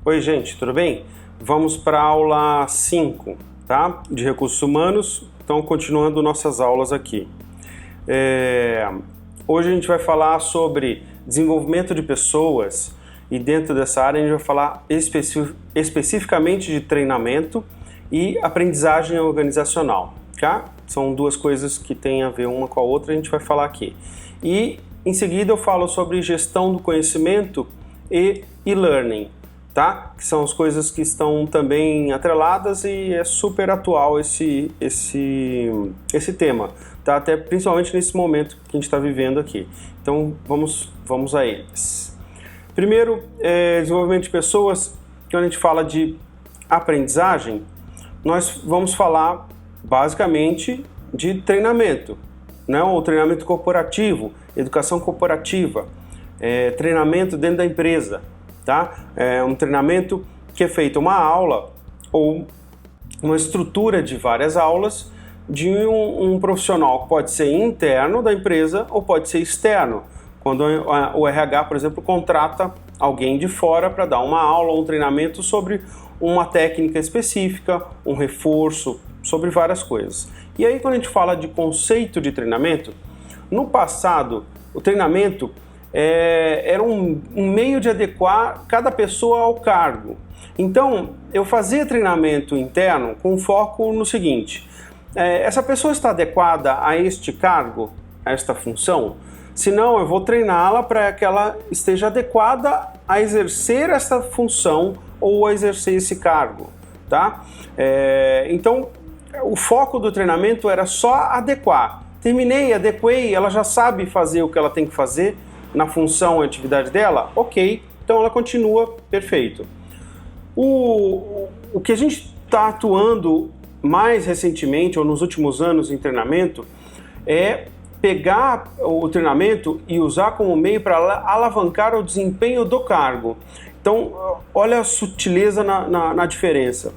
Oi, gente, tudo bem? Vamos para a aula 5, tá? De recursos humanos. Então, continuando nossas aulas aqui. Hoje a gente vai falar sobre desenvolvimento de pessoas e dentro dessa área a gente vai falar especificamente de treinamento e aprendizagem organizacional, tá? São duas coisas que têm a ver uma com a outra, a gente vai falar aqui. E em seguida eu falo sobre gestão do conhecimento e e-learning, tá? Que são as coisas que estão também atreladas e é super atual esse tema, tá? Até principalmente nesse momento que a gente está vivendo aqui. Então vamos a eles. Primeiro, desenvolvimento de pessoas. Quando a gente fala de aprendizagem, nós vamos falar basicamente de treinamento, né? O treinamento corporativo, educação corporativa, treinamento dentro da empresa, tá? Um treinamento que é feito uma aula ou uma estrutura de várias aulas de um profissional que pode ser interno da empresa ou pode ser externo. Quando o RH, por exemplo, contrata alguém de fora para dar uma aula ou um treinamento sobre uma técnica específica, um reforço, sobre várias coisas. E aí, quando a gente fala de conceito de treinamento, no passado, o treinamento era um meio de adequar cada pessoa ao cargo. Então, eu fazia treinamento interno com foco no seguinte: essa pessoa está adequada a este cargo, a esta função? Se não, eu vou treiná-la para que ela esteja adequada a exercer essa função ou a exercer esse cargo, tá? Então, o foco do treinamento era só adequar. Terminei, adequei, ela já sabe fazer o que ela tem que fazer na função e atividade dela? Ok, então ela continua perfeito. O que a gente está atuando mais recentemente ou nos últimos anos em treinamento é pegar o treinamento e usar como meio para alavancar o desempenho do cargo. Então, olha a sutileza na diferença.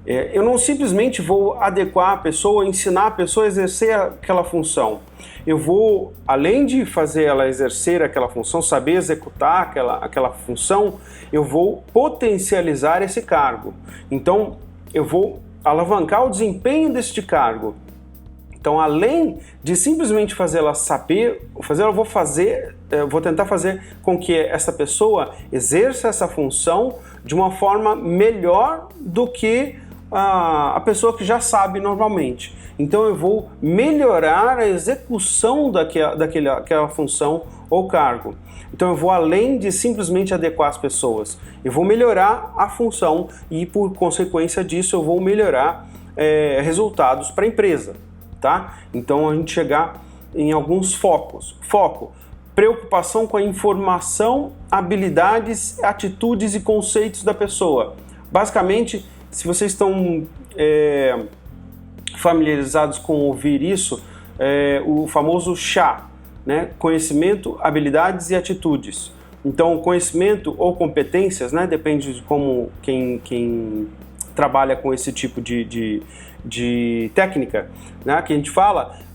Eu não simplesmente vou adequar a pessoa, ensinar a pessoa a exercer aquela função. Eu vou, além de fazer ela exercer aquela função, saber executar aquela função, eu vou potencializar esse cargo. Então, eu vou alavancar o desempenho deste cargo. Então, além de simplesmente fazer ela saber, eu vou tentar fazer com que essa pessoa exerça essa função de uma forma melhor do que a pessoa que já sabe normalmente. Então, eu vou melhorar a execução daquela função ou cargo. Então, eu vou além de simplesmente adequar as pessoas. Eu vou melhorar a função e, por consequência disso, eu vou melhorar resultados para a empresa. Tá? Então a gente chegar em alguns focos. Foco: preocupação com a informação, habilidades, atitudes e conceitos da pessoa. Basicamente, se vocês estão familiarizados com ouvir isso, o famoso CHA, né? Conhecimento, habilidades e atitudes. Então, conhecimento ou competências, né? Depende de como quem trabalha com esse tipo de técnica, né, que a gente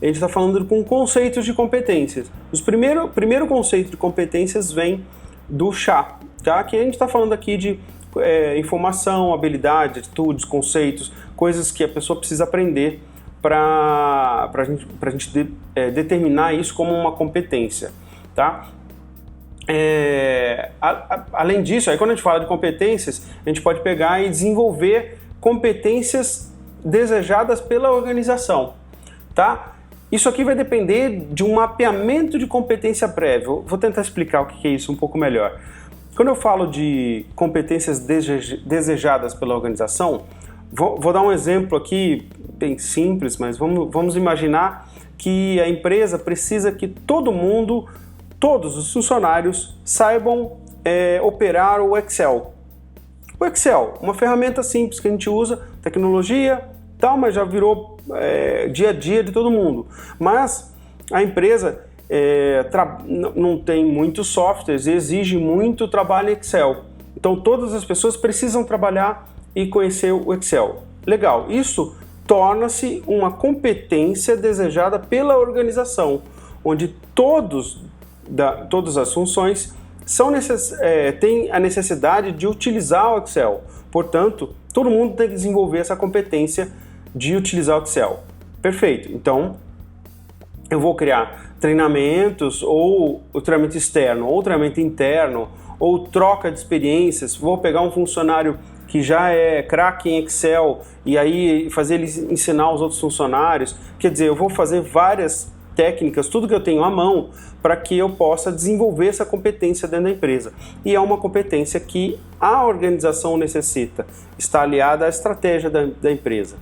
está falando com conceitos de competências. O primeiro conceito de competências vem do CHA, tá? Que a gente está falando aqui de informação, habilidade, atitudes, conceitos, coisas que a pessoa precisa aprender para a gente determinar isso como uma competência, tá? Além disso, aí quando a gente fala de competências, a gente pode pegar e desenvolver competências desejadas pela organização, tá? Isso aqui vai depender de um mapeamento de competência prévio. Vou tentar explicar o que é isso um pouco melhor. Quando eu falo de competências desejadas pela organização, vou dar um exemplo aqui bem simples, mas vamos imaginar que a empresa precisa que todos os funcionários saibam operar o Excel. O Excel, uma ferramenta simples que a gente usa, tecnologia, tal, mas já virou dia a dia de todo mundo. Mas a empresa não tem muitos softwares e exige muito trabalho em Excel. Então todas as pessoas precisam trabalhar e conhecer o Excel. Legal, isso torna-se uma competência desejada pela organização, onde todas as funções têm a necessidade de utilizar o Excel. Portanto, todo mundo tem que desenvolver essa competência de utilizar o Excel. Perfeito. Então, eu vou criar treinamentos, ou o treinamento externo, ou treinamento interno, ou troca de experiências. Vou pegar um funcionário que já é craque em Excel e aí fazer ele ensinar os outros funcionários. Quer dizer, eu vou fazer várias técnicas, tudo que eu tenho à mão, para que eu possa desenvolver essa competência dentro da empresa. E é uma competência que a organização necessita, está aliada à estratégia da empresa.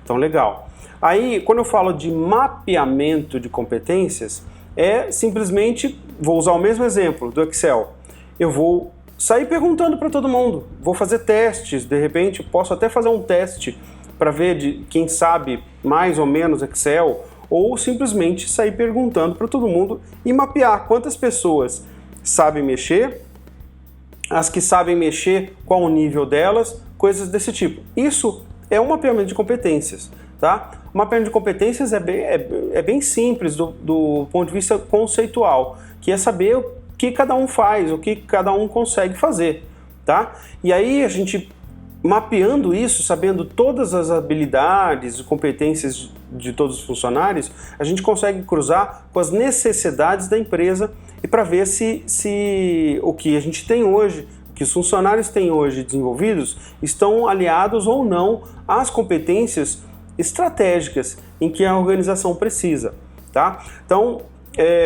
Então, legal. Aí, quando eu falo de mapeamento de competências, é simplesmente, vou usar o mesmo exemplo do Excel, eu vou sair perguntando para todo mundo, vou fazer testes, de repente posso até fazer um teste para ver de quem sabe mais ou menos Excel, ou simplesmente sair perguntando para todo mundo e mapear quantas pessoas sabem mexer, as que sabem mexer, qual o nível delas, coisas desse tipo. Isso é um mapeamento de competências, tá? O mapeamento de competências é bem simples do ponto de vista conceitual, que é saber o que cada um faz, o que cada um consegue fazer, tá? E aí a gente, mapeando isso, sabendo todas as habilidades e competências de todos os funcionários, a gente consegue cruzar com as necessidades da empresa e para ver se o que a gente tem hoje, que os funcionários têm hoje desenvolvidos, estão aliados ou não às competências estratégicas em que a organização precisa, tá? Então,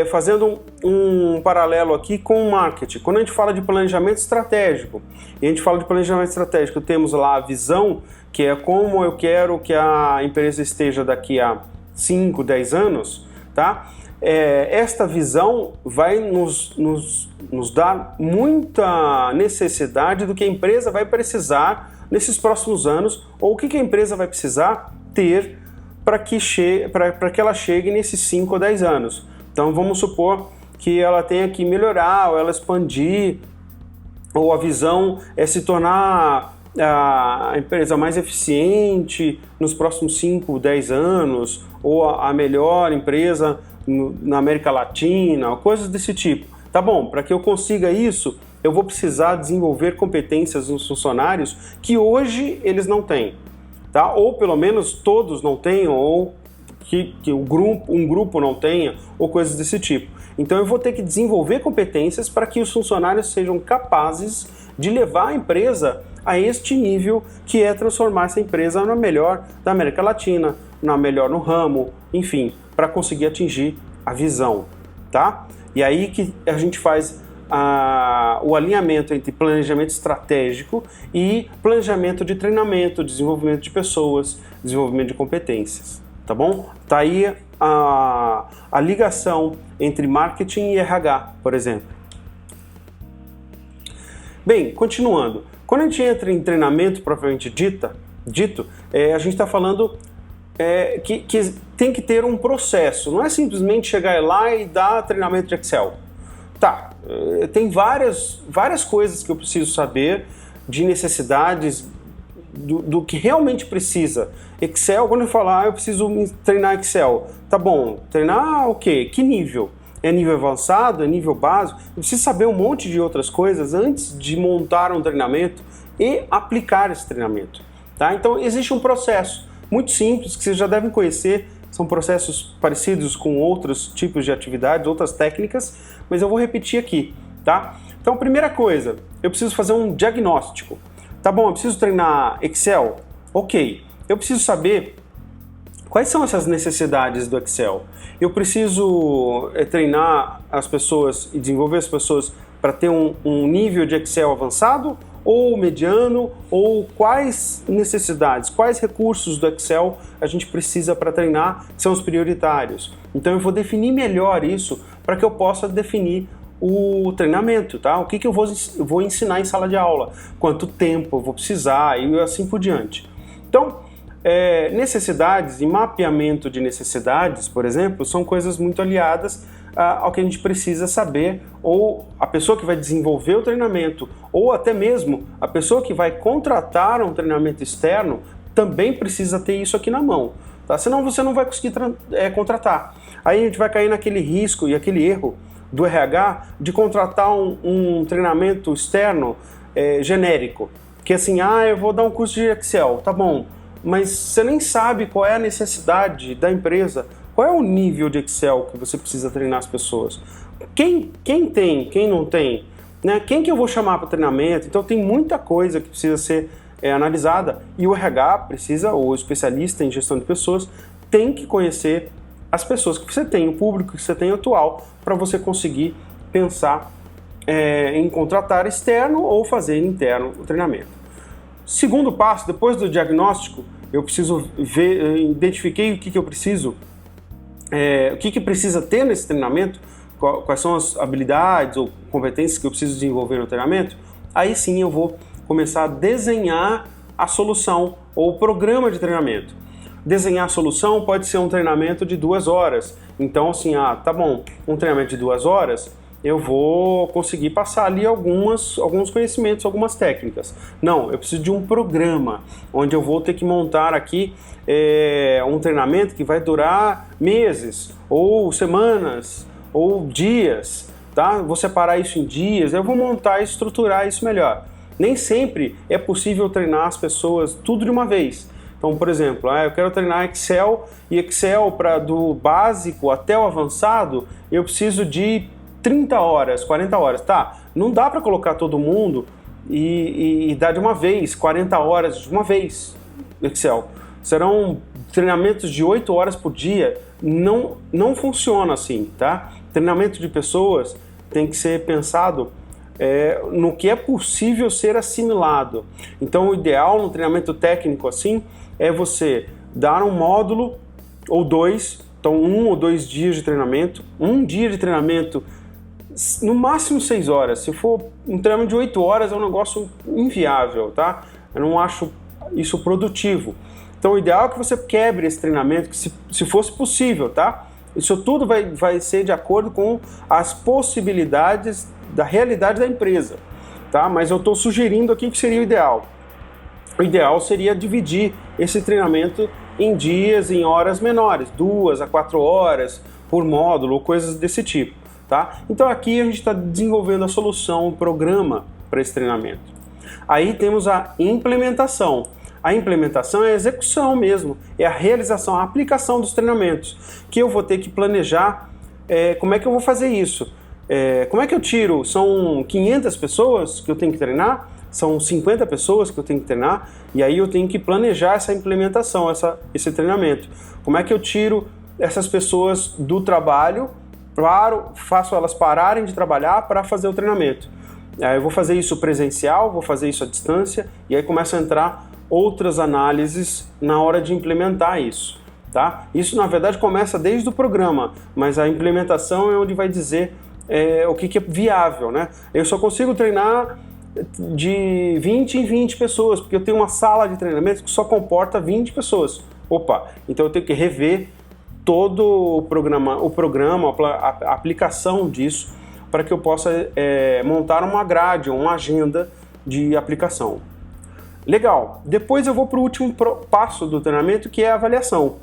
fazendo um paralelo aqui com o marketing, quando a gente fala de planejamento estratégico, e a gente fala de planejamento estratégico, temos lá a visão, que é como eu quero que a empresa esteja daqui a 5, 10 anos, tá? Esta visão vai nos dar muita necessidade do que a empresa vai precisar nesses próximos anos, ou o que a empresa vai precisar ter para que ela chegue nesses 5 ou 10 anos. Então vamos supor que ela tenha que melhorar, ou ela expandir, ou a visão é se tornar a empresa mais eficiente nos próximos 5, 10 anos, ou a melhor empresa na América Latina, coisas desse tipo. Tá bom, para que eu consiga isso, eu vou precisar desenvolver competências nos funcionários que hoje eles não têm, tá? Ou pelo menos todos não tenham, ou que um grupo não tenha, ou coisas desse tipo. Então eu vou ter que desenvolver competências para que os funcionários sejam capazes de levar a empresa a este nível, que é transformar essa empresa na melhor da América Latina, na melhor no ramo, enfim, para conseguir atingir a visão, tá? E aí que a gente faz o alinhamento entre planejamento estratégico e planejamento de treinamento, desenvolvimento de pessoas, desenvolvimento de competências, tá bom? Tá aí a ligação entre marketing e RH, por exemplo. Bem, continuando, quando a gente entra em treinamento propriamente dito, a gente está falando que tem que ter um processo, não é simplesmente chegar lá e dar treinamento de Excel. Tá, tem várias coisas que eu preciso saber, de necessidades, do que realmente precisa. Excel, quando eu falar, eu preciso treinar Excel. Tá bom, treinar o quê? Que nível? É nível avançado? É nível básico? Eu preciso saber um monte de outras coisas antes de montar um treinamento e aplicar esse treinamento, tá? Então, existe um processo muito simples que vocês já devem conhecer. São processos parecidos com outros tipos de atividades, outras técnicas, mas eu vou repetir aqui, tá? Então, primeira coisa, eu preciso fazer um diagnóstico. Tá bom, eu preciso treinar Excel? Ok. Eu preciso saber quais são essas necessidades do Excel. Eu preciso treinar as pessoas e desenvolver as pessoas para ter um nível de Excel avançado ou mediano, ou quais necessidades, quais recursos do Excel a gente precisa para treinar que são os prioritários. Então eu vou definir melhor isso para que eu possa definir o treinamento, tá? O que eu vou ensinar em sala de aula, quanto tempo eu vou precisar e assim por diante. Então, necessidades e mapeamento de necessidades, por exemplo, são coisas muito aliadas ao que a gente precisa saber, ou a pessoa que vai desenvolver o treinamento, ou até mesmo a pessoa que vai contratar um treinamento externo, também precisa ter isso aqui na mão, tá? Senão você não vai conseguir contratar. Aí a gente vai cair naquele risco e aquele erro do RH de contratar um treinamento externo genérico. Que assim, eu vou dar um curso de Excel, tá bom, mas você nem sabe qual é a necessidade da empresa, qual é o nível de Excel que você precisa treinar as pessoas. Quem tem, quem não tem, né? Quem que eu vou chamar para treinamento? Então tem muita coisa que precisa ser analisada e o RH precisa, ou o especialista em gestão de pessoas, tem que conhecer as pessoas que você tem, o público que você tem atual, para você conseguir pensar em contratar externo ou fazer interno o treinamento. Segundo passo, depois do diagnóstico, eu preciso ver, identifiquei o que eu preciso, o que precisa ter nesse treinamento, quais são as habilidades ou competências que eu preciso desenvolver no treinamento. Aí sim eu vou começar a desenhar a solução ou o programa de treinamento. Desenhar a solução pode ser um treinamento de 2 horas. Então assim, tá bom, um treinamento de 2 horas, eu vou conseguir passar ali alguns conhecimentos, algumas técnicas. Não, eu preciso de um programa, onde eu vou ter que montar aqui um treinamento que vai durar meses, ou semanas, ou dias, tá? Vou separar isso em dias, eu vou montar e estruturar isso melhor. Nem sempre é possível treinar as pessoas tudo de uma vez. Então, por exemplo, eu quero treinar Excel, e Excel do básico até o avançado, eu preciso de 30 horas, 40 horas, tá? Não dá para colocar todo mundo e dar de uma vez, 40 horas de uma vez Excel. Serão treinamentos de 8 horas por dia, não funciona assim, tá? Treinamento de pessoas tem que ser pensado no que é possível ser assimilado. Então o ideal no treinamento técnico assim é você dar um módulo ou 2, então 1 ou 2 dias de treinamento, um dia de treinamento no máximo 6 horas. Se for um treinamento de 8 horas é um negócio inviável, tá? Eu não acho isso produtivo. Então o ideal é que você quebre esse treinamento, que se fosse possível, tá? Isso tudo vai ser de acordo com as possibilidades da realidade da empresa, tá? Mas eu estou sugerindo aqui que seria o ideal. O ideal seria dividir esse treinamento em dias, em horas menores, 2 a 4 horas por módulo ou coisas desse tipo, tá? Então aqui a gente está desenvolvendo a solução, o programa para esse treinamento. Aí temos a implementação. A implementação é a execução mesmo, é a realização, a aplicação dos treinamentos, que eu vou ter que planejar como é que eu vou fazer isso. Como é que eu tiro? São 500 pessoas que eu tenho que treinar? São 50 pessoas que eu tenho que treinar? E aí eu tenho que planejar essa implementação, esse treinamento. Como é que eu tiro essas pessoas do trabalho, faço elas pararem de trabalhar para fazer o treinamento? Eu vou fazer isso presencial, vou fazer isso à distância, e aí começa a entrar outras análises na hora de implementar isso, tá? Isso na verdade começa desde o programa, mas a implementação é onde vai dizer o que é viável, né? Eu só consigo treinar de 20 em 20 pessoas, porque eu tenho uma sala de treinamento que só comporta 20 pessoas. Opa, então eu tenho que rever todo o programa, a aplicação disso, para que eu possa montar uma grade, uma agenda de aplicação. Legal, depois eu vou para o último passo do treinamento, que é a avaliação.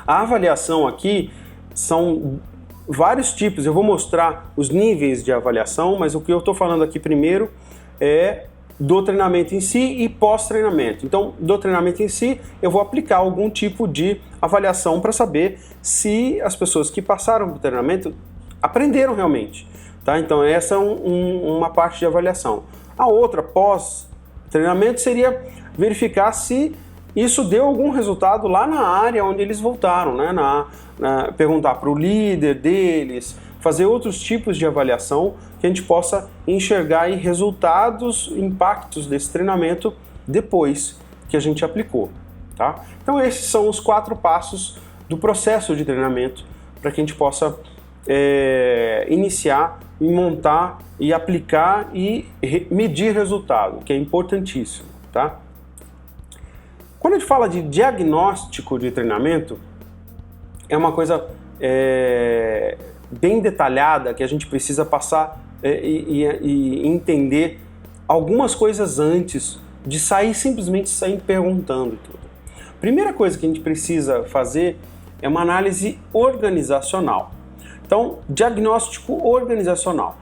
A avaliação aqui são vários tipos, eu vou mostrar os níveis de avaliação, mas o que eu estou falando aqui primeiro é do treinamento em si e pós-treinamento. Então, do treinamento em si, eu vou aplicar algum tipo de avaliação para saber se as pessoas que passaram pelo treinamento aprenderam realmente, tá? Então, essa é uma parte de avaliação. A outra, pós-treinamento, seria verificar se isso deu algum resultado lá na área onde eles voltaram, né? Perguntar para o líder deles, fazer outros tipos de avaliação que a gente possa enxergar aí resultados, impactos desse treinamento depois que a gente aplicou, tá? Então esses são os 4 passos do processo de treinamento para que a gente possa iniciar e montar e aplicar e medir resultado, que é importantíssimo, tá? Quando a gente fala de diagnóstico de treinamento, é uma coisa bem detalhada que a gente precisa passar e entender algumas coisas antes de simplesmente sair perguntando tudo. Primeira coisa que a gente precisa fazer é uma análise organizacional. Então, diagnóstico organizacional.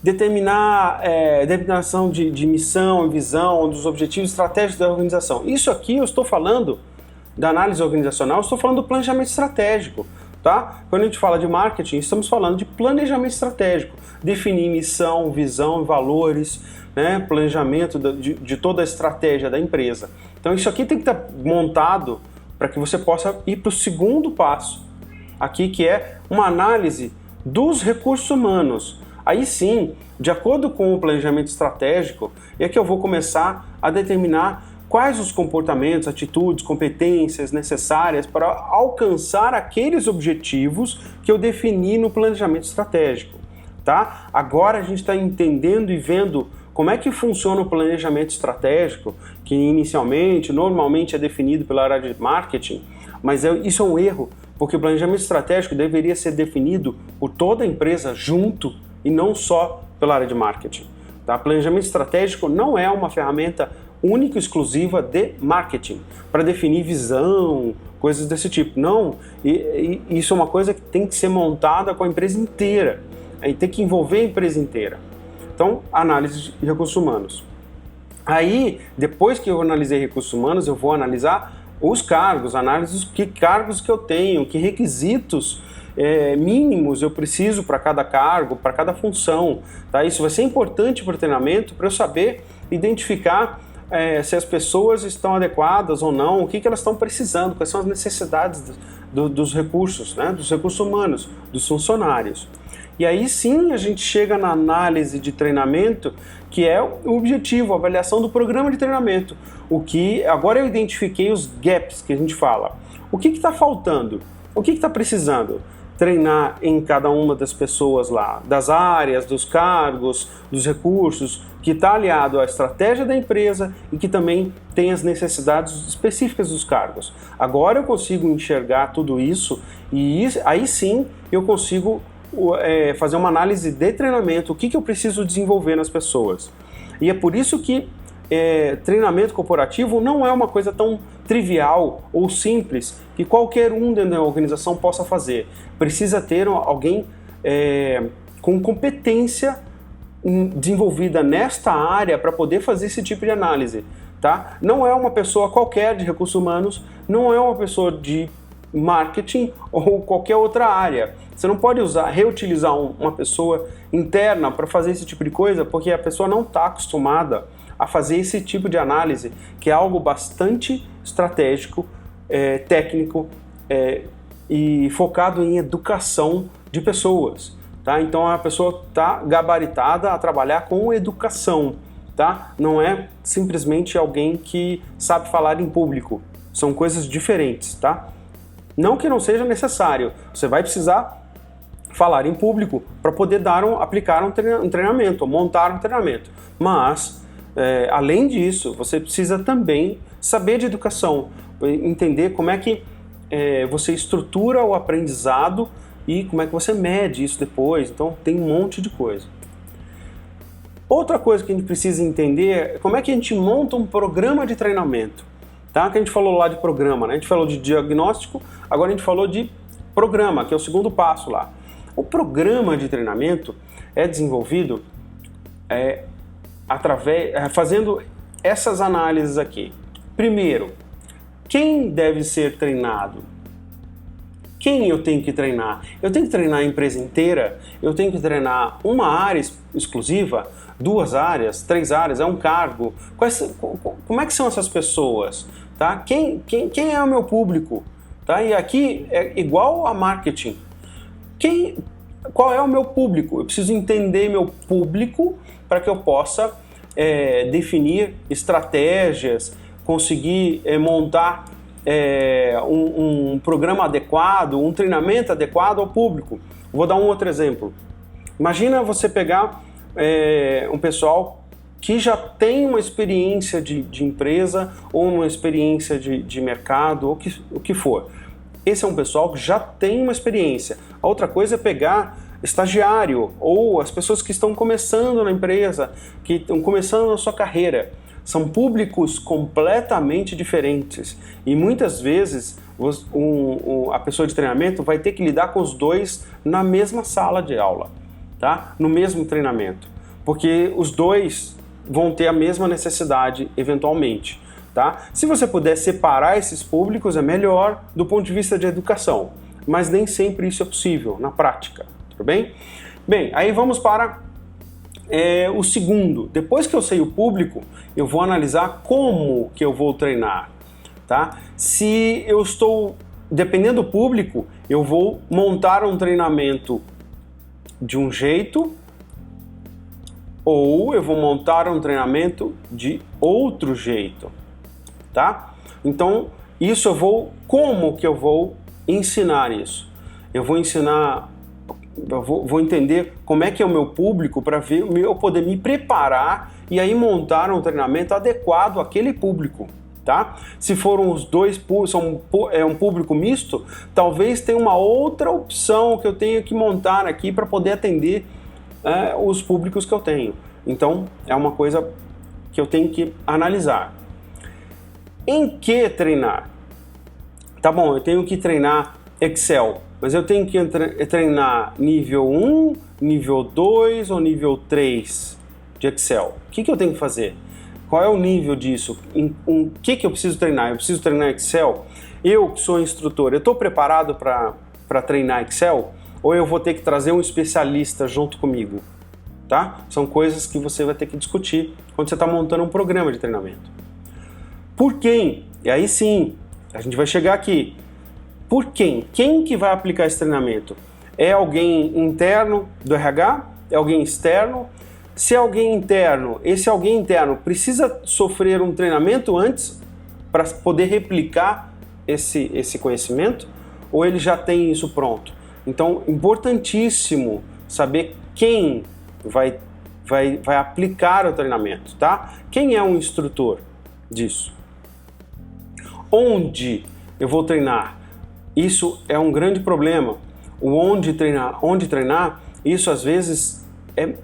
Determinação de missão, visão, dos objetivos estratégicos da organização. Isso aqui eu estou falando da análise organizacional, eu estou falando do planejamento estratégico. Tá? Quando a gente fala de marketing, estamos falando de planejamento estratégico, definir missão, visão, valores, né? Planejamento de toda a estratégia da empresa. Então isso aqui tem que estar montado para que você possa ir para o segundo passo, aqui que é uma análise dos recursos humanos. Aí sim, de acordo com o planejamento estratégico, é que eu vou começar a determinar quais os comportamentos, atitudes, competências necessárias para alcançar aqueles objetivos que eu defini no planejamento estratégico, tá? Agora a gente está entendendo e vendo como é que funciona o planejamento estratégico, que normalmente é definido pela área de marketing, mas isso é um erro, porque o planejamento estratégico deveria ser definido por toda a empresa junto e não só pela área de marketing, tá? Planejamento estratégico não é uma ferramenta única e exclusiva de marketing, para definir visão, coisas desse tipo. Não, isso é uma coisa que tem que ser montada com a empresa inteira, aí tem que envolver a empresa inteira. Então, análise de recursos humanos. Aí, depois que eu analisei recursos humanos, eu vou analisar os cargos, análise que cargos que eu tenho, que requisitos mínimos eu preciso para cada cargo, para cada função. Tá? Isso vai ser importante para o treinamento, para eu saber identificar se as pessoas estão adequadas ou não, o que elas estão precisando, quais são as necessidades dos recursos, né, dos recursos humanos, dos funcionários. E aí sim a gente chega na análise de treinamento, que é o objetivo, a avaliação do programa de treinamento. Agora eu identifiquei os gaps que a gente fala. O que está faltando? O que está precisando? Treinar em cada uma das pessoas lá, das áreas, dos cargos, dos recursos, que está aliado à estratégia da empresa e que também tem as necessidades específicas dos cargos. Agora eu consigo enxergar tudo isso e aí sim eu consigo fazer uma análise de treinamento, o que eu preciso desenvolver nas pessoas. E é por isso que treinamento corporativo não é uma coisa tão trivial ou simples que qualquer um dentro da organização possa fazer. Precisa ter alguém com competência desenvolvida nesta área para poder fazer esse tipo de análise. Tá? Não é uma pessoa qualquer de recursos humanos, não é uma pessoa de marketing ou qualquer outra área. Você não pode reutilizar uma pessoa interna para fazer esse tipo de coisa, porque a pessoa não está acostumada a fazer esse tipo de análise, que é algo bastante estratégico, técnico e focado em educação de pessoas. Tá? Então a pessoa está gabaritada a trabalhar com educação. Tá? Não é simplesmente alguém que sabe falar em público. São coisas diferentes. Tá? Não que não seja necessário. Você vai precisar falar em público para poder aplicar um treinamento, montar um treinamento. Mas além disso, você precisa também saber de educação, entender como é que você estrutura o aprendizado e como é que você mede isso depois. Então tem um monte de coisa. Outra coisa que a gente precisa entender é como é que a gente monta um programa de treinamento. Tá? Que a gente falou lá de programa, né? A gente falou de diagnóstico, agora a gente falou de programa, que é o segundo passo lá. O programa de treinamento é desenvolvido fazendo essas análises aqui. Primeiro, quem deve ser treinado? Quem eu tenho que treinar? Eu tenho que treinar a empresa inteira? Eu tenho que treinar uma área exclusiva? 2 áreas? 3 áreas? É um cargo? Como é que são essas pessoas? Tá? Quem é o meu público? Tá? E aqui é igual a marketing. Qual é o meu público? Eu preciso entender meu público para que eu possa definir estratégias, conseguir montar um programa adequado, um treinamento adequado ao público. Vou dar um outro exemplo. Imagina você pegar um pessoal que já tem uma experiência de empresa ou uma experiência de mercado, ou o que for. Esse é um pessoal que já tem uma experiência. A outra coisa é pegar estagiário ou as pessoas que estão começando na empresa, que estão começando na sua carreira. São públicos completamente diferentes e muitas vezes a pessoa de treinamento vai ter que lidar com os dois na mesma sala de aula, tá? No mesmo treinamento, porque os dois vão ter a mesma necessidade eventualmente, tá? Se você puder separar esses públicos é melhor do ponto de vista de educação, mas nem sempre isso é possível na prática, tudo bem? Bem, aí vamos para o segundo. Depois que eu sei o público, eu vou analisar como que eu vou treinar, tá? Se eu estou, dependendo do público, eu vou montar um treinamento de um jeito ou eu vou montar um treinamento de outro jeito, tá? Então, como que eu vou ensinar isso? Eu vou ensinar, vou entender como é que é o meu público para eu poder me preparar e aí montar um treinamento adequado àquele público, tá? Se foram os dois, é um público misto, talvez tenha uma outra opção que eu tenha que montar aqui para poder atender os públicos que eu tenho. Então, é uma coisa que eu tenho que analisar. Em que treinar? Tá bom, eu tenho que treinar Excel, mas eu tenho que treinar nível 1, nível 2 ou nível 3 de Excel. O que eu tenho que fazer? Qual é o nível disso? O que eu preciso treinar? Eu preciso treinar Excel? Eu que sou instrutor, eu estou preparado para treinar Excel? Ou eu vou ter que trazer um especialista junto comigo? Tá? São coisas que você vai ter que discutir quando você está montando um programa de treinamento. Por quem? E aí sim, a gente vai chegar aqui. Por quem? Quem que vai aplicar esse treinamento? É alguém interno do RH? É alguém externo? Se é alguém interno, esse alguém interno precisa sofrer um treinamento antes para poder replicar esse conhecimento? Ou ele já tem isso pronto? Então, importantíssimo saber quem vai aplicar o treinamento, tá? Quem é um instrutor disso? Onde eu vou treinar? Isso é um grande problema. O onde treinar, isso às vezes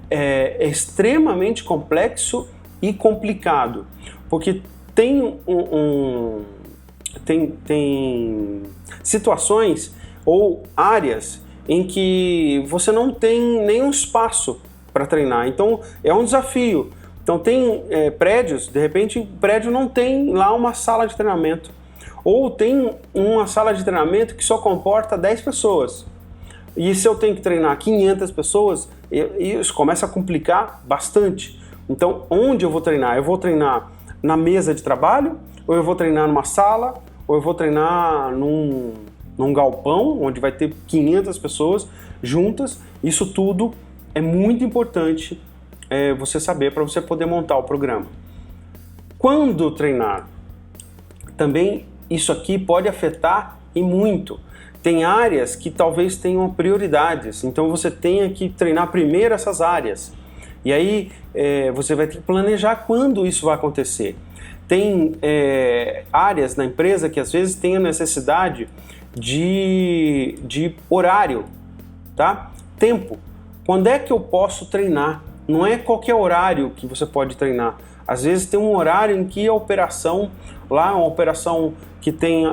é extremamente complexo e complicado, porque tem situações ou áreas em que você não tem nenhum espaço para treinar, então é um desafio. Então tem prédios, de repente o prédio não tem lá uma sala de treinamento, ou tem uma sala de treinamento que só comporta 10 pessoas. E se eu tenho que treinar 500 pessoas, isso começa a complicar bastante. Então, onde eu vou treinar? Eu vou treinar na mesa de trabalho, ou eu vou treinar numa sala, ou eu vou treinar num galpão, onde vai ter 500 pessoas juntas. Isso tudo é muito importante você saber para você poder montar o programa. Quando treinar? Também isso aqui pode afetar e muito. Tem áreas que talvez tenham prioridades, então você tenha que treinar primeiro essas áreas. E aí você vai ter que planejar quando isso vai acontecer. Tem áreas na empresa que às vezes tem a necessidade de horário, tá? Tempo. Quando é que eu posso treinar? Não é qualquer horário que você pode treinar. Às vezes tem um horário em que a operação, lá uma operação que tem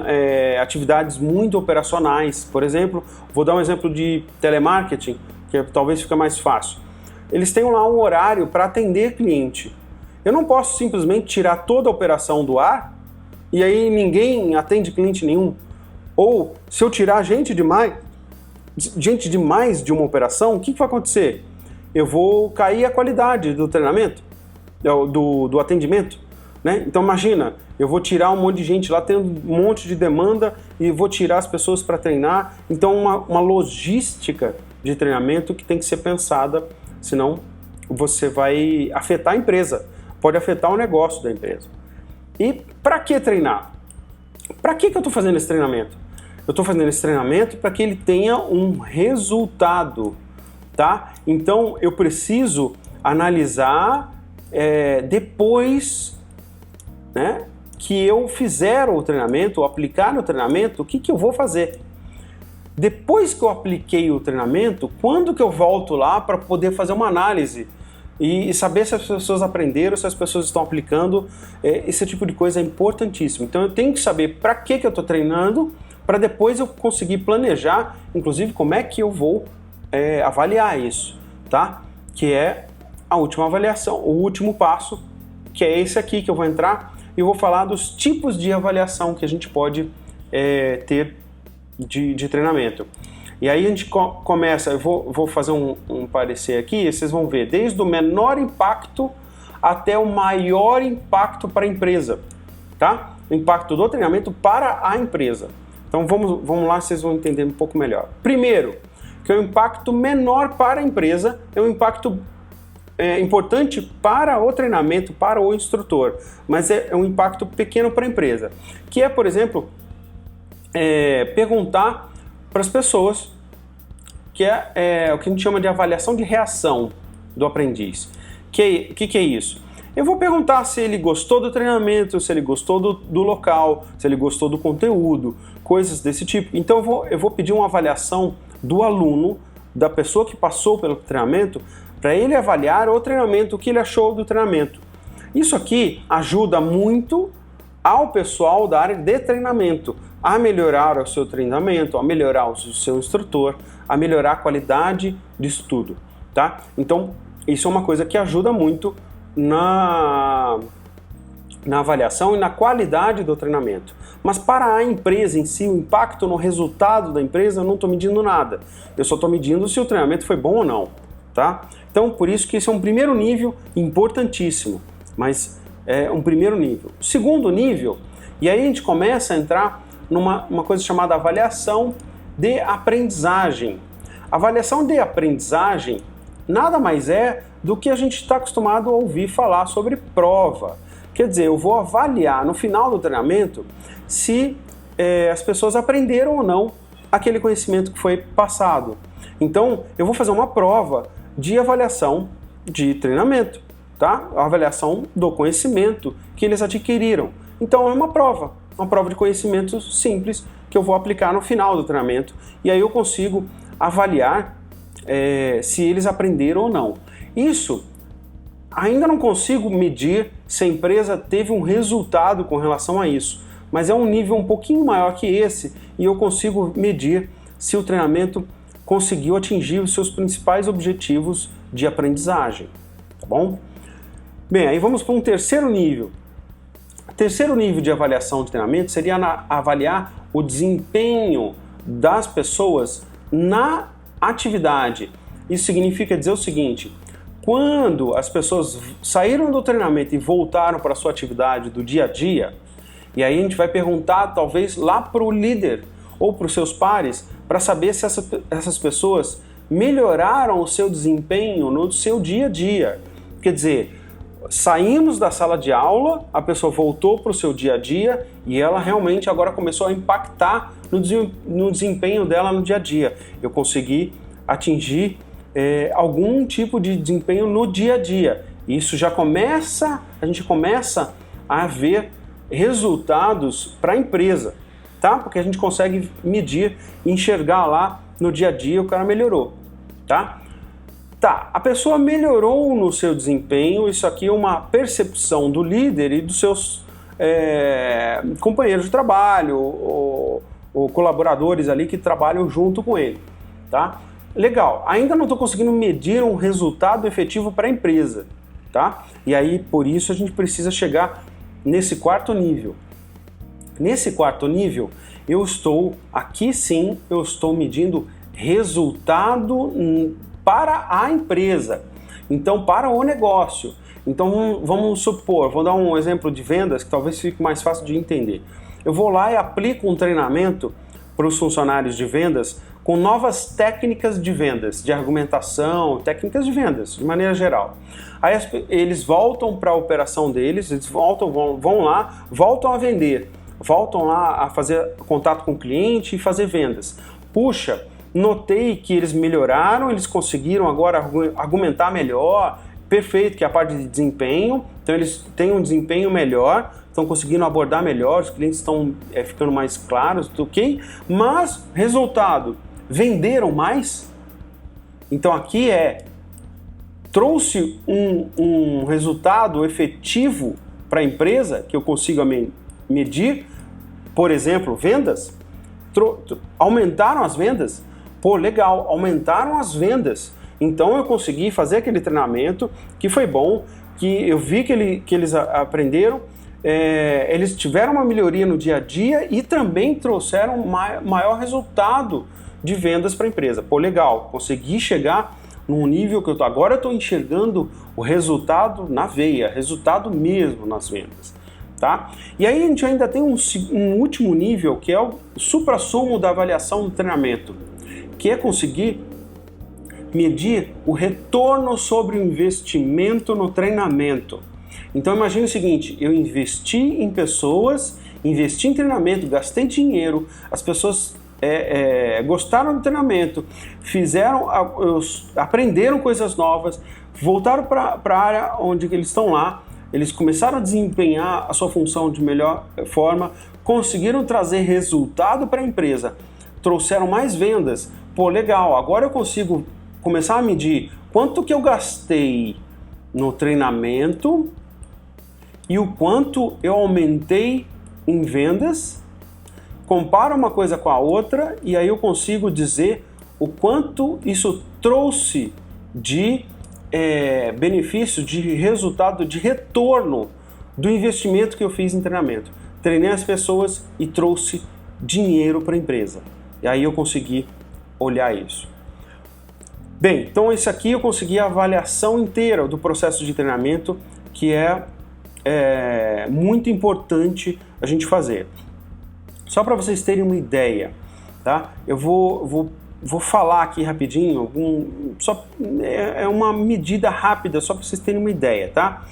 atividades muito operacionais. Por exemplo, vou dar um exemplo de telemarketing, que talvez fica mais fácil. Eles têm lá um horário para atender cliente. Eu não posso simplesmente tirar toda a operação do ar e aí ninguém atende cliente nenhum. Ou se eu tirar gente demais de uma operação, o que vai acontecer? Eu vou cair a qualidade do treinamento, do atendimento, né? Então imagina, eu vou tirar um monte de gente lá, tendo um monte de demanda e vou tirar as pessoas para treinar. Então uma logística de treinamento que tem que ser pensada, senão você vai afetar a empresa, pode afetar o negócio da empresa. E para que treinar? Para que eu estou fazendo esse treinamento? Eu estou fazendo esse treinamento para que ele tenha um resultado, tá? Então eu preciso analisar depois, né, que eu fizer o treinamento, ou aplicar no treinamento, o que eu vou fazer? Depois que eu apliquei o treinamento, quando que eu volto lá para poder fazer uma análise e saber se as pessoas aprenderam, se as pessoas estão aplicando? Esse tipo de coisa é importantíssimo. Então eu tenho que saber para que eu estou treinando, para depois eu conseguir planejar, inclusive, como é que eu vou avaliar isso, tá? Que é a última avaliação, o último passo, que é esse aqui que eu vou entrar e vou falar dos tipos de avaliação que a gente pode ter de treinamento. E aí a gente começa, eu vou fazer um parecer aqui, e vocês vão ver, desde o menor impacto até o maior impacto para a empresa, tá? O impacto do treinamento para a empresa. Então vamos lá, vocês vão entender um pouco melhor. Primeiro, que o impacto menor para a empresa é um impacto importante para o treinamento, para o instrutor, mas é um impacto pequeno para a empresa, que é, por exemplo, perguntar para as pessoas, que é o que a gente chama de avaliação de reação do aprendiz. Que é isso? Eu vou perguntar se ele gostou do treinamento, se ele gostou do local, se ele gostou do conteúdo, coisas desse tipo. Então eu vou pedir uma avaliação do aluno, da pessoa que passou pelo treinamento, para ele avaliar o treinamento, o que ele achou do treinamento. Isso aqui ajuda muito ao pessoal da área de treinamento a melhorar o seu treinamento, a melhorar o seu instrutor, a melhorar a qualidade de estudo, tá? Então, isso é uma coisa que ajuda muito na avaliação e na qualidade do treinamento. Mas para a empresa em si, o impacto no resultado da empresa, eu não estou medindo nada. Eu só estou medindo se o treinamento foi bom ou não, tá? Então, por isso que esse é um primeiro nível importantíssimo, mas é um primeiro nível. O segundo nível, e aí a gente começa a entrar numa coisa chamada avaliação de aprendizagem. Avaliação de aprendizagem nada mais é do que a gente está acostumado a ouvir falar sobre prova. Quer dizer, eu vou avaliar no final do treinamento se as pessoas aprenderam ou não aquele conhecimento que foi passado. Então, eu vou fazer uma prova de avaliação de treinamento, tá? A avaliação do conhecimento que eles adquiriram. Então, é uma prova de conhecimento simples que eu vou aplicar no final do treinamento e aí eu consigo avaliar se eles aprenderam ou não. Isso ainda não consigo medir se a empresa teve um resultado com relação a isso, mas é um nível um pouquinho maior que esse e eu consigo medir se o treinamento conseguiu atingir os seus principais objetivos de aprendizagem, tá bom? Bem, aí vamos para um terceiro nível. O terceiro nível de avaliação de treinamento seria avaliar o desempenho das pessoas na atividade. Isso significa dizer o seguinte: quando as pessoas saíram do treinamento e voltaram para a sua atividade do dia a dia, e aí a gente vai perguntar talvez lá para o líder ou para os seus pares para saber se essas pessoas melhoraram o seu desempenho no seu dia a dia. Quer dizer, saímos da sala de aula, a pessoa voltou para o seu dia a dia e ela realmente agora começou a impactar no desempenho dela no dia a dia. Eu consegui atingir algum tipo de desempenho no dia a dia. Isso já a gente começa a ver resultados para a empresa, tá? Porque a gente consegue medir e enxergar lá no dia a dia o cara melhorou, tá? Tá, a pessoa melhorou no seu desempenho, isso aqui é uma percepção do líder e dos seus companheiros de trabalho ou colaboradores ali que trabalham junto com ele, tá? Legal, ainda não estou conseguindo medir um resultado efetivo para a empresa, tá? E aí, por isso, a gente precisa chegar nesse quarto nível. Nesse quarto nível, eu estou medindo resultado para a empresa, então para o negócio. Então vamos supor, vou dar um exemplo de vendas que talvez fique mais fácil de entender. Eu vou lá e aplico um treinamento para os funcionários de vendas com novas técnicas de vendas, de argumentação, técnicas de vendas, de maneira geral. Aí eles voltam para a operação deles, eles vão lá, voltam a vender, voltam lá a fazer contato com o cliente e fazer vendas. Puxa, notei que eles melhoraram, eles conseguiram agora argumentar melhor, perfeito, que é a parte de desempenho, então eles têm um desempenho melhor, estão conseguindo abordar melhor, os clientes estão ficando mais claros, ok? Mas, resultado, venderam mais? Então aqui trouxe um resultado efetivo para a empresa, que eu consiga medir, por exemplo, vendas? aumentaram as vendas? Pô, legal, aumentaram as vendas. Então eu consegui fazer aquele treinamento que foi bom, que eu vi que eles aprenderam, eles tiveram uma melhoria no dia a dia e também trouxeram maior resultado de vendas para a empresa. Pô, legal, consegui chegar num nível que agora eu estou enxergando o resultado na veia, resultado mesmo nas vendas. Tá? E aí a gente ainda tem um último nível, que é o suprassumo da avaliação do treinamento, que é conseguir medir o retorno sobre o investimento no treinamento. Então imagine o seguinte, eu investi em pessoas, investi em treinamento, gastei dinheiro, as pessoas gostaram do treinamento, aprenderam coisas novas, voltaram para a área onde eles estão lá, eles começaram a desempenhar a sua função de melhor forma, conseguiram trazer resultado para a empresa, trouxeram mais vendas. Pô, legal, agora eu consigo começar a medir quanto que eu gastei no treinamento e o quanto eu aumentei em vendas, comparo uma coisa com a outra e aí eu consigo dizer o quanto isso trouxe de benefício, de resultado, de retorno do investimento que eu fiz em treinamento. Treinei as pessoas e trouxe dinheiro para a empresa. E aí eu consegui olhar isso. Bem, então isso aqui eu consegui a avaliação inteira do processo de treinamento, que é muito importante a gente fazer. Só para vocês terem uma ideia, tá? Eu vou falar aqui rapidinho, é uma medida rápida, só para vocês terem uma ideia, tá?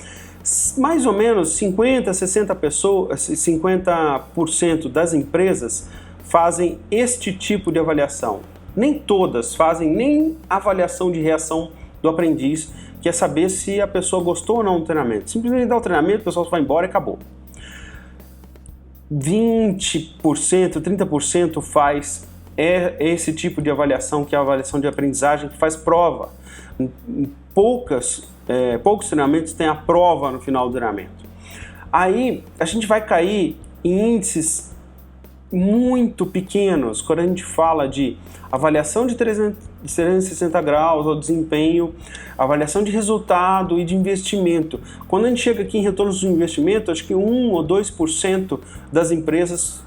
Mais ou menos 50% das empresas fazem este tipo de avaliação. Nem todas fazem nem avaliação de reação do aprendiz, que é saber se a pessoa gostou ou não do treinamento. Simplesmente dá o treinamento, o pessoal vai embora e acabou. 20%, 30% faz esse tipo de avaliação, que é a avaliação de aprendizagem, que faz prova. Poucos treinamentos têm a prova no final do treinamento. Aí a gente vai cair em índices muito pequenos quando a gente fala de avaliação de 360 graus ao desempenho, avaliação de resultado e de investimento. Quando a gente chega aqui em retornos de investimento, acho que 1 ou 2% das empresas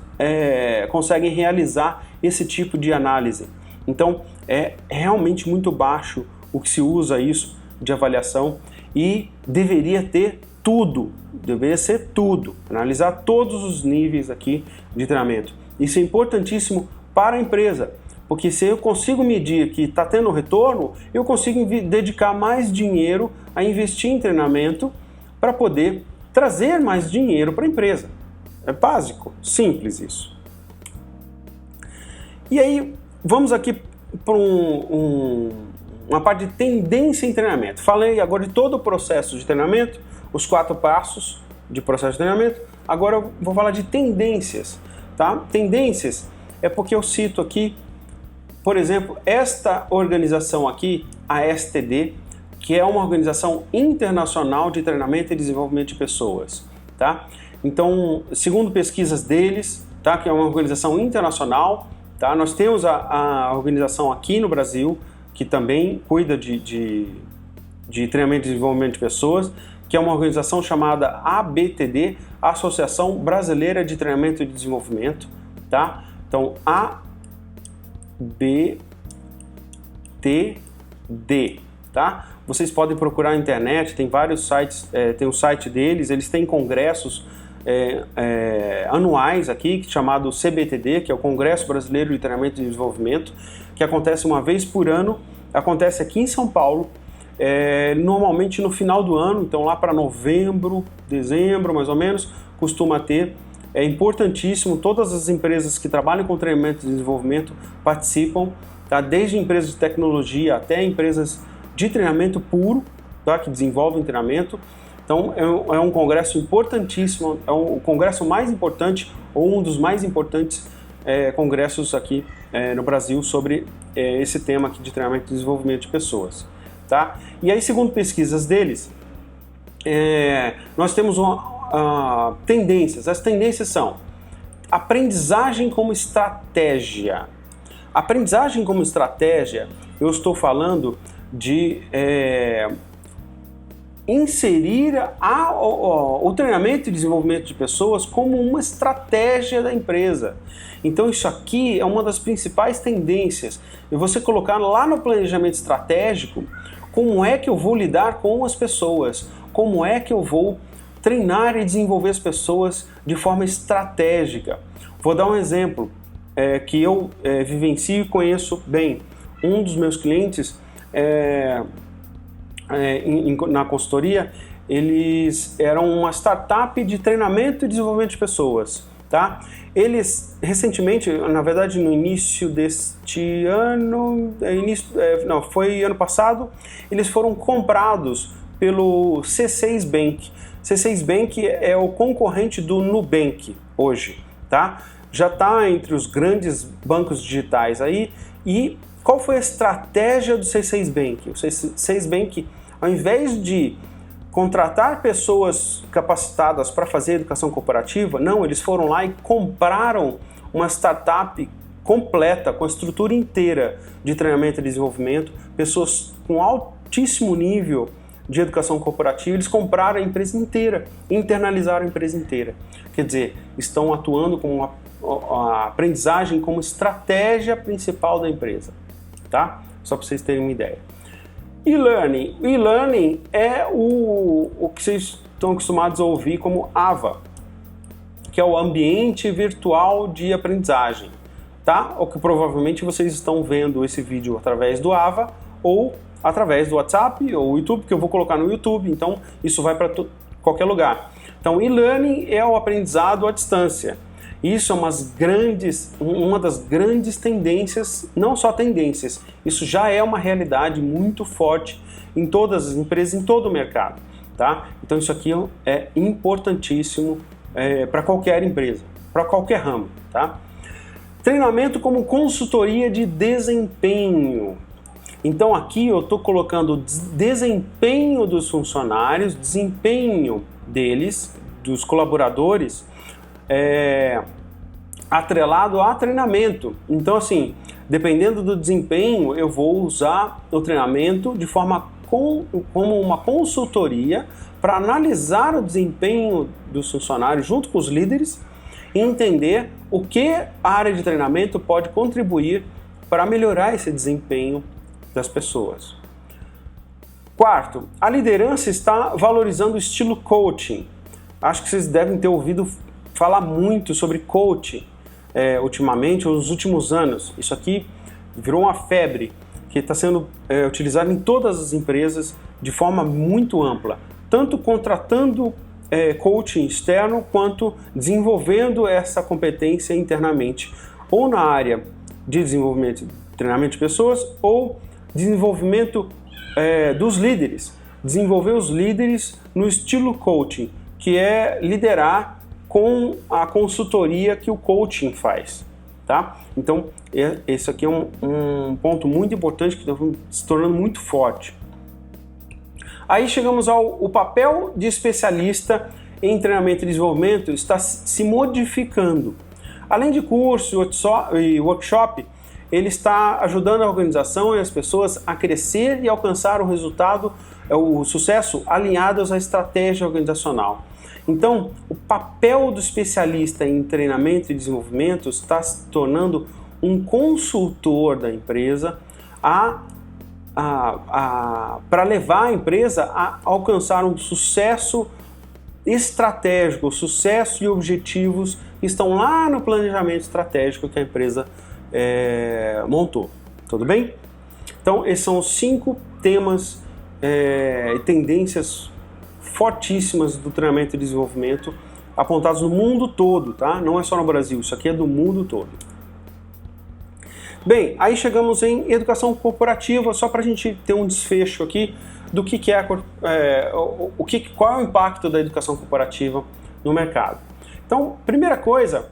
conseguem realizar esse tipo de análise. Então é realmente muito baixo o que se usa isso de avaliação e deveria ter tudo, deveria ser tudo, analisar todos os níveis aqui de treinamento. Isso é importantíssimo para a empresa, porque se eu consigo medir que está tendo retorno, eu consigo dedicar mais dinheiro a investir em treinamento para poder trazer mais dinheiro para a empresa. É básico, simples isso. E aí, vamos aqui para uma parte de tendência em treinamento. Falei agora de todo o processo de treinamento, os 4 passos de processo de treinamento. Agora eu vou falar de tendências, tá? Tendências é porque eu cito aqui, por exemplo, esta organização aqui, a STD, que é uma organização internacional de treinamento e desenvolvimento de pessoas, tá? Então, segundo pesquisas deles, tá? Que é uma organização internacional, tá? Nós temos a organização aqui no Brasil, que também cuida de treinamento e desenvolvimento de pessoas, que é uma organização chamada ABTD, Associação Brasileira de Treinamento e Desenvolvimento, tá? Então, ABTD, tá? Vocês podem procurar na internet, tem vários sites, tem o site deles, eles têm congressos anuais aqui, chamado CBTD, que é o Congresso Brasileiro de Treinamento e Desenvolvimento, que acontece uma vez por ano, acontece aqui em São Paulo, normalmente no final do ano, então lá para novembro, dezembro mais ou menos, costuma ter. É importantíssimo, todas as empresas que trabalham com treinamento e desenvolvimento participam, tá? Desde empresas de tecnologia até empresas de treinamento puro, tá? Que desenvolvem treinamento. Então é um congresso importantíssimo, é o congresso mais importante, ou um dos mais importantes congressos aqui no Brasil sobre esse tema aqui de treinamento e desenvolvimento de pessoas. Tá? E aí, segundo pesquisas deles, nós temos tendências. As tendências são aprendizagem como estratégia. Aprendizagem como estratégia, eu estou falando de inserir o treinamento e desenvolvimento de pessoas como uma estratégia da empresa. Então isso aqui é uma das principais tendências. E você colocar lá no planejamento estratégico como é que eu vou lidar com as pessoas, como é que eu vou treinar e desenvolver as pessoas de forma estratégica. Vou dar um exemplo que eu vivencio e conheço bem. Um dos meus clientes na consultoria, eles eram uma startup de treinamento e desenvolvimento de pessoas, tá? Eles recentemente, na verdade no início deste ano, foi ano passado, eles foram comprados pelo C6 Bank. C6 Bank é o concorrente do Nubank hoje, tá? Já está entre os grandes bancos digitais aí. E qual foi a estratégia do C6 Bank? O C6 Bank, ao invés de contratar pessoas capacitadas para fazer educação corporativa, não, eles foram lá e compraram uma startup completa, com a estrutura inteira de treinamento e desenvolvimento, pessoas com altíssimo nível de educação corporativa. Eles compraram a empresa inteira, internalizaram a empresa inteira. Quer dizer, estão atuando com a aprendizagem como estratégia principal da empresa, tá? Só para vocês terem uma ideia. E-learning. E-learning é o que vocês estão acostumados a ouvir como AVA, que é o ambiente virtual de aprendizagem, tá? Ou que provavelmente vocês estão vendo esse vídeo através do AVA ou através do WhatsApp ou YouTube, que eu vou colocar no YouTube, então isso vai para qualquer lugar. Então, e-learning é o aprendizado à distância. Isso é uma das grandes tendências, não só tendências, isso já é uma realidade muito forte em todas as empresas, em todo o mercado, tá? Então isso aqui é importantíssimo para qualquer empresa, para qualquer ramo, tá? Treinamento como consultoria de desempenho. Então aqui eu estou colocando desempenho dos funcionários, desempenho deles, dos colaboradores, atrelado a treinamento. Então assim, dependendo do desempenho, eu vou usar o treinamento de forma como uma consultoria para analisar o desempenho dos funcionários junto com os líderes e entender o que a área de treinamento pode contribuir para melhorar esse desempenho das pessoas. Quarto, a liderança está valorizando o estilo coaching. Acho que vocês devem ter ouvido falar muito sobre coaching ultimamente, ou nos últimos anos. Isso aqui virou uma febre que está sendo utilizada em todas as empresas de forma muito ampla, tanto contratando coaching externo, quanto desenvolvendo essa competência internamente, ou na área de desenvolvimento e treinamento de pessoas, ou desenvolvimento dos líderes. Desenvolver os líderes no estilo coaching, que é liderar com a consultoria que o coaching faz, tá? Então, esse aqui é um ponto muito importante que está se tornando muito forte. Aí chegamos ao papel de especialista em treinamento e desenvolvimento está se modificando. Além de curso e workshop, ele está ajudando a organização e as pessoas a crescer e alcançar o resultado, o sucesso alinhados à estratégia organizacional. Então, o papel do especialista em treinamento e desenvolvimento está se tornando um consultor da empresa para levar a empresa a alcançar um sucesso estratégico, sucesso e objetivos que estão lá no planejamento estratégico que a empresa montou. Tudo bem? Então, esses são os 5 temas e tendências fortíssimas do treinamento e desenvolvimento apontados no mundo todo, tá? Não é só no Brasil, isso aqui é do mundo todo. Bem, aí chegamos em educação corporativa, só para a gente ter um desfecho aqui do qual é o impacto da educação corporativa no mercado. Então, primeira coisa,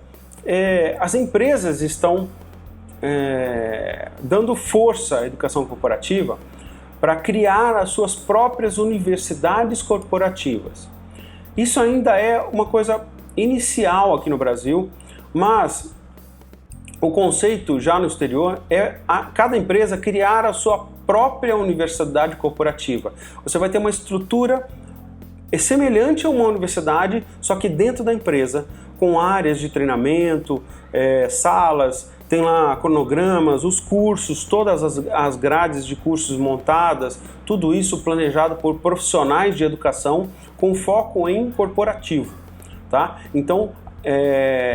as empresas estão dando força à educação corporativa para criar as suas próprias universidades corporativas. Isso ainda é uma coisa inicial aqui no Brasil. Mas o conceito já no exterior é cada empresa criar a sua própria universidade corporativa. Você vai ter uma estrutura semelhante a uma universidade, só que dentro da empresa, com áreas de treinamento, salas, tem lá cronogramas, os cursos, todas as grades de cursos montadas, tudo isso planejado por profissionais de educação com foco em corporativo, tá? Então,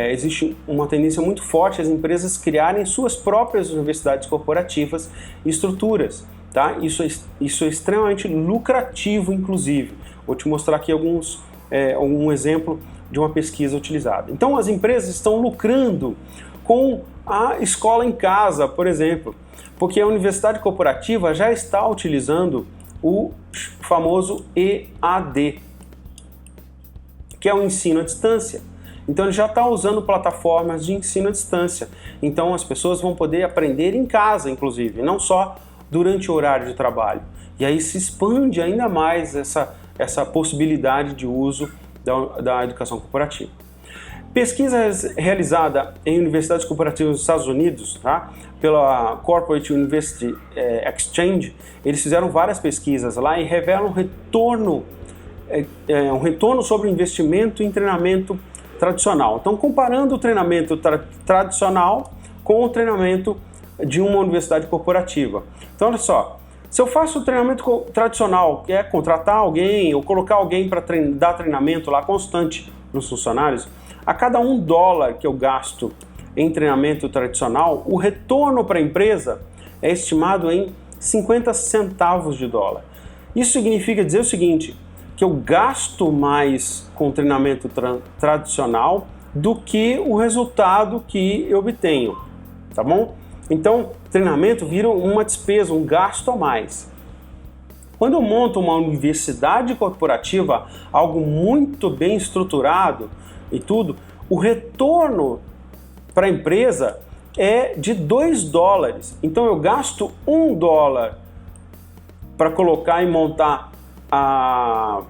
existe uma tendência muito forte as empresas criarem suas próprias universidades corporativas e estruturas, tá? Isso é extremamente lucrativo, inclusive. Vou te mostrar aqui um exemplo de uma pesquisa utilizada. Então, as empresas estão lucrando com a escola em casa, por exemplo, porque a universidade corporativa já está utilizando o famoso EAD, que é o ensino à distância. Então ele já está usando plataformas de ensino à distância. Então as pessoas vão poder aprender em casa, inclusive, não só durante o horário de trabalho. E aí se expande ainda mais essa possibilidade de uso da educação corporativa. Pesquisa realizada em universidades corporativas dos Estados Unidos, tá? Pela Corporate University Exchange, eles fizeram várias pesquisas lá e revelam um retorno sobre o investimento em treinamento tradicional. Então, comparando o treinamento tradicional com o treinamento de uma universidade corporativa. Então, olha só, se eu faço o treinamento tradicional, que é contratar alguém ou colocar alguém para dar treinamento lá constante nos funcionários, a cada $1 que eu gasto em treinamento tradicional, o retorno para a empresa é estimado em 50 centavos de dólar. Isso significa dizer o seguinte, que eu gasto mais com treinamento tradicional do que o resultado que eu obtenho, tá bom? Então, treinamento vira uma despesa, um gasto a mais. Quando eu monto uma universidade corporativa, algo muito bem estruturado e tudo, o retorno para a empresa é de $2. Então eu gasto $1 para colocar e montar a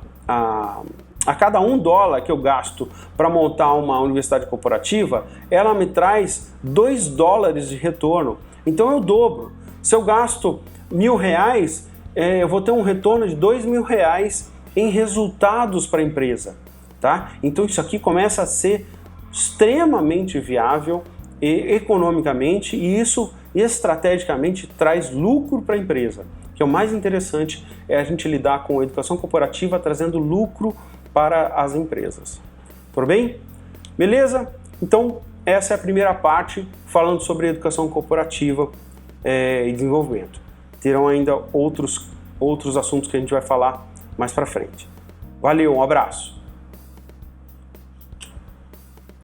cada $1 que eu gasto para montar uma universidade corporativa, ela me traz $2 de retorno. Então eu dobro. Se eu gasto R$1.000, eu vou ter um retorno de R$2.000 em resultados para a empresa, tá? Então isso aqui começa a ser extremamente viável economicamente e isso estrategicamente traz lucro para a empresa. Que é o mais interessante é a gente lidar com a educação corporativa trazendo lucro para as empresas. Tudo bem? Beleza? Então, essa é a primeira parte falando sobre educação corporativa e desenvolvimento. Terão ainda outros assuntos que a gente vai falar mais para frente. Valeu, um abraço!